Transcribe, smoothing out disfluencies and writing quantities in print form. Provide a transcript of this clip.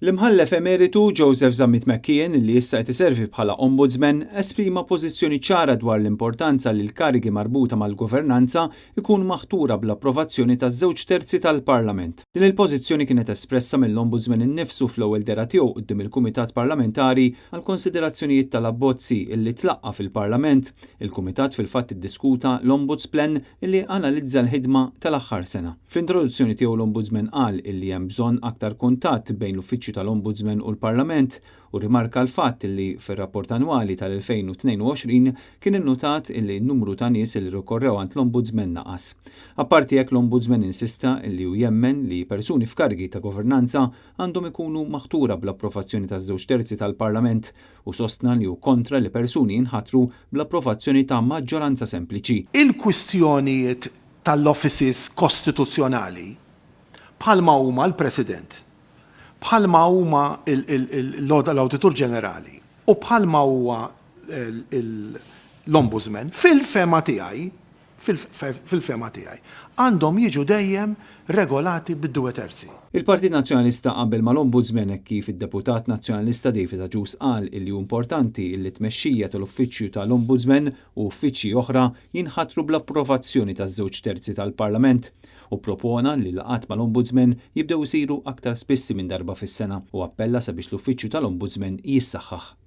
L-imħallef emeritu Joseph Zammit McKeon, li issa qed iservi bħala ombudsman, esprima pożizzjoni ċara dwar l-importanza li l-karigi marbuta mal-governanza ikun maħtura bl-approvazzjoni taż-żewġ terzi tal-Parlament. Din il-pożizzjoni kienet espressa mill-Ombudsman innifsu fl-ewwel dera tiegħu quddiem il-Kumitat Parlamentari għal konsiderazzjonijiet tal-abbozzi illi tlaqqa fil-Parlament. Il-Kumitat fil-fatt iddiskuta l-Ombudsman illi analizza l-ħidma tal-aħħar sena. Fl-introduzzjoni tiegħu l-Ombudsman qal illi hemm bżonn aktar kuntatt bejn l-uffiċċju tal-Ombudsman u l-Parlament u rimarka l-fatt li fir-rapport annwali tal-2022 kien innotat li n-numru ta' nies li rikorrew għand l-Ombudsman naqas. Apparti hekk l-Ombudsman insista li hu jemmen li persuni f'karigi ta' governanza għandhom ikunu maħtura bl-approvazzjoni taż-żewġ terzi tal-Parlament u sostna li hu kontra li persuni jinħatru bl-approvazzjoni ta' maġġoranza sempliċi. Il-kwistjonijiet tal-offices kostituzzjonali bħalma huma l-President, bħalma huma l-Awditur Ġenerali u bħalma huwa l-Ombudsman fil-fema tiegħi għandhom jiġu dejjem regolati bid-2 terzi. Il-Partit Nazzjonalista qabel mal-Ombudsman kif id-Deputat Nazzjonalista David Agius qal li hu importanti li tmexxija tal-uffiċċju tal-Ombudsman u uffiċċji oħra jinħatru bl-approvazzjoni taż-żewġ terzi tal-Parlament u propona li l-laqgħat mal-Ombudsman jibdew isiru aktar spissi minn darba fis-sena u appella sabiex l-uffiċċju tal-Ombudsman jissaħħaħ.